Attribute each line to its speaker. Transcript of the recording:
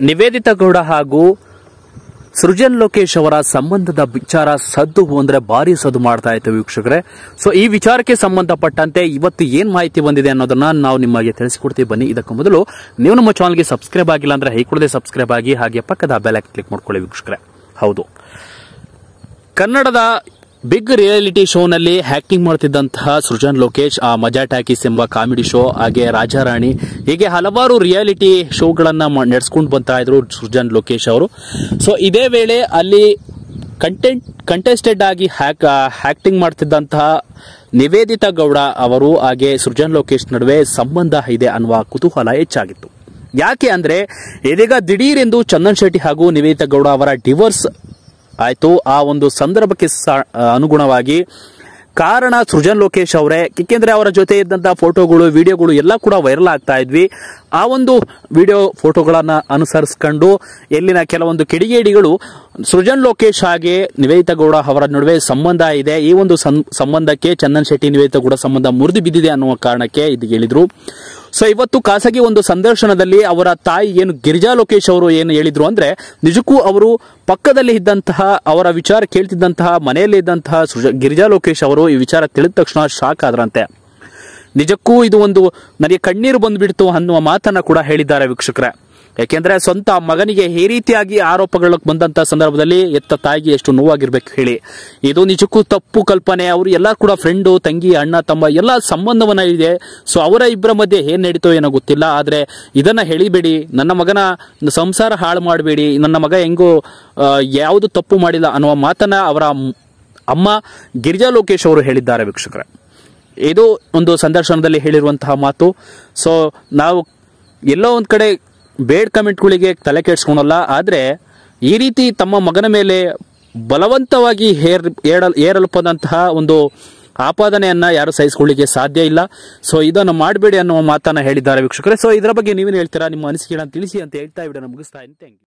Speaker 1: ನಿವೇದಿತಾ ಗೌಡ ಹಾಗೂ ಸೃಜನ್ ಲೋಕೇಶ್ ಅವರ ಸಂಬಂಧದ ವಿಚಾರ ಸದ್ದು ಅಂದ್ರೆ ಭಾರಿ ಸದ್ದು ಮಾಡ್ತಾ ಇತ್ತು ವೀಕ್ಷಕರೇ. ಸೊ ಈ ವಿಚಾರಕ್ಕೆ ಸಂಬಂಧಪಟ್ಟಂತೆ ಇವತ್ತು ಏನ್ ಮಾಹಿತಿ ಬಂದಿದೆ ಅನ್ನೋದನ್ನ ನಾವು ನಿಮಗೆ ತಿಳಿಸಿಕೊಡ್ತೀವಿ. ಬನ್ನಿ, ಇದಕ್ಕೂ ಮೊದಲು ನೀವು ನಮ್ಮ ಚಾನಲ್ಗೆ ಸಬ್ಸ್ಕ್ರೈಬ್ ಆಗಿಲ್ಲ ಅಂದ್ರೆ ಕೂಡಲೇ ಸಬ್ಸ್ಕ್ರೈಬ್ ಆಗಿ, ಹಾಗೆ ಪಕ್ಕದ ಬೆಲ್ ಐಕಾನ್ ಕ್ಲಿಕ್ ಮಾಡ್ಕೊಳ್ಳಿ ವೀಕ್ಷಕರೇ. ಹೌದು, ಕನ್ನಡದ ಬಿಗ್ ರಿಯಾಲಿಟಿ ಶೋನಲ್ಲಿ ಆಕ್ಟಿಂಗ್ ಮಾಡ್ತಿದ್ದಂತಹ ಸೃಜನ್ ಲೋಕೇಶ್, ಆ ಮಜಾ ಟಾಕೀಸ್ ಎಂಬ ಕಾಮಿಡಿ ಶೋ, ಹಾಗೆ ರಾಜಾರಾಣಿ, ಹೀಗೆ ಹಲವಾರು ರಿಯಾಲಿಟಿ ಶೋಗಳನ್ನ ನಡೆಸ್ಕೊಂಡು ಬರ್ತಾ ಇದ್ರು ಸೃಜನ್ ಲೋಕೇಶ್ ಅವರು. ಸೊ ಇದೇ ವೇಳೆ ಅಲ್ಲಿ ಕಂಟೆಸ್ಟೆಡ್ ಆಗಿ ಆಕ್ಟಿಂಗ್ ಮಾಡ್ತಿದ್ದಂತಹ ನಿವೇದಿತಾ ಗೌಡ ಅವರು ಹಾಗೆ ಸೃಜನ್ ಲೋಕೇಶ್ ನಡುವೆ ಸಂಬಂಧ ಇದೆ ಅನ್ನುವ ಕುತೂಹಲ ಹೆಚ್ಚಾಗಿತ್ತು. ಯಾಕೆ ಅಂದ್ರೆ ಇದೀಗ ದಿಢೀರೆಂದು ಚಂದನ್ ಶೆಟ್ಟಿ ಹಾಗೂ ನಿವೇದಿತಾ ಗೌಡ ಅವರ ಡಿವೋರ್ಸ್ ಆಯ್ತು. ಆ ಒಂದು ಸಂದರ್ಭಕ್ಕೆ ಅನುಗುಣವಾಗಿ ಕಾರಣ ಸೃಜನ್ ಲೋಕೇಶ್ ಅವರೇ. ಏಕೆಂದ್ರೆ ಅವರ ಜೊತೆ ಇದ್ದಂತಹ ಫೋಟೋಗಳು, ವಿಡಿಯೋಗಳು ಎಲ್ಲ ಕೂಡ ವೈರಲ್ ಆಗ್ತಾ ಇದ್ವಿ. ಆ ಒಂದು ವಿಡಿಯೋ ಫೋಟೋಗಳನ್ನ ಅನುಸರಿಸಿಕೊಂಡು ಎಲ್ಲಿನ ಕೆಲವೊಂದು ಕಿಡಿಗೇಡಿಗಳು ಸೃಜನ್ ಲೋಕೇಶ್ ಹಾಗೆ ನಿವೇದಿತಾ ಗೌಡ ಅವರ ನಡುವೆ ಸಂಬಂಧ ಇದೆ, ಈ ಒಂದು ಸಂಬಂಧಕ್ಕೆ ಚಂದನ್ ಶೆಟ್ಟಿ ನಿವೇದಿತಾ ಗೌಡ ಸಂಬಂಧ ಮುರಿದು ಬಿದ್ದಿದೆ ಅನ್ನುವ ಕಾರಣಕ್ಕೆ ಇದು ಹೇಳಿದ್ರು. ಸೊ ಇವತ್ತು ಖಾಸಗಿ ಒಂದು ಸಂದರ್ಶನದಲ್ಲಿ ಅವರ ತಾಯಿ ಏನು ಗಿರಿಜಾ ಲೋಕೇಶ್ ಅವರು ಏನು ಹೇಳಿದ್ರು ಅಂದ್ರೆ, ನಿಜಕ್ಕೂ ಅವರು ಪಕ್ಕದಲ್ಲಿ ಇದ್ದಂತಹ, ಅವರ ವಿಚಾರ ಕೇಳ್ತಿದ್ದಂತಹ, ಮನೆಯಲ್ಲಿ ಇದ್ದಂತಹ ಗಿರಿಜಾ ಲೋಕೇಶ್ ಅವರು ಈ ವಿಚಾರ ತಿಳಿದ ತಕ್ಷಣ ಶಾಕ್ ಆದ್ರಂತೆ. ನಿಜಕ್ಕೂ ಇದು ಒಂದು ನನಗೆ ಕಣ್ಣೀರು ಬಂದ್ಬಿಡ್ತು ಅನ್ನುವ ಮಾತನ್ನ ಕೂಡ ಹೇಳಿದ್ದಾರೆ ವೀಕ್ಷಕರೇ. ಯಾಕೆಂದ್ರೆ ಸ್ವಂತ ಮಗನಿಗೆ ಈ ರೀತಿಯಾಗಿ ಆರೋಪಗಳು ಬಂದಂತ ಸಂದರ್ಭದಲ್ಲಿ ಎತ್ತ ತಾಯಿಗೆ ಎಷ್ಟು ನೋವಾಗಿರ್ಬೇಕು ಹೇಳಿ. ಇದು ನಿಜಕ್ಕೂ ತಪ್ಪು ಕಲ್ಪನೆ. ಅವರು ಎಲ್ಲ ಕೂಡ ಫ್ರೆಂಡು, ತಂಗಿ, ಅಣ್ಣ, ತಮ್ಮ ಎಲ್ಲ ಸಂಬಂಧವನ್ನ ಇದೆ. ಸೊ ಅವರ ಇಬ್ಬರ ಮಧ್ಯೆ ಏನ್ ನಡೀತೋ ಏನೋ ಗೊತ್ತಿಲ್ಲ. ಆದ್ರೆ ಇದನ್ನ ಹೇಳಿಬೇಡಿ, ನನ್ನ ಮಗನ ಸಂಸಾರ ಹಾಳು ಮಾಡಬೇಡಿ, ನನ್ನ ಮಗ ಹೆಂಗೋ ಯಾವುದು ತಪ್ಪು ಮಾಡಿಲ್ಲ ಅನ್ನುವ ಮಾತನ್ನ ಅವರ ಅಮ್ಮ ಗಿರಿಜಾ ಲೋಕೇಶ್ ಅವರು ಹೇಳಿದ್ದಾರೆ ವೀಕ್ಷಕರೇ. ಇದು ಒಂದು ಸಂದರ್ಶನದಲ್ಲಿ ಹೇಳಿರುವಂತಹ ಮಾತು. ಸೊ ನಾವು ಎಲ್ಲೋ ಒಂದ್ ಕಡೆ ಬೇಡ್ ಕಮೆಂಟ್ಗಳಿಗೆ ತಲೆ ಕೆಡಿಸ್ಕೊಳಲ್ಲ, ಆದ್ರೆ ಈ ರೀತಿ ತಮ್ಮ ಮಗನ ಮೇಲೆ ಬಲವಂತವಾಗಿ ಏರಲ್ಪದಂತಹ ಒಂದು ಆಪಾದನೆಯನ್ನ ಯಾರು ಸಹಿಸಿಕೊಳ್ಳಿಕ್ಕೆ ಸಾಧ್ಯ ಇಲ್ಲ. ಸೊ ಇದನ್ನು ಮಾಡಬೇಡಿ ಅನ್ನುವ ಮಾತನ್ನ ಹೇಳಿದ್ದಾರೆ ವೀಕ್ಷಕರೇ. ಸೊ ಇದರ ಬಗ್ಗೆ ನೀವೇನು ಹೇಳ್ತೀರಾ, ನಿಮ್ಮ ಅನಿಸಿಕೆಗಳನ್ನು ತಿಳಿಸಿ ಅಂತ ಹೇಳ್ತಾ ವಿಡಿಯೋನ ಮುಗಿಸ್ತಾ ಇದ್ದೀನಿ.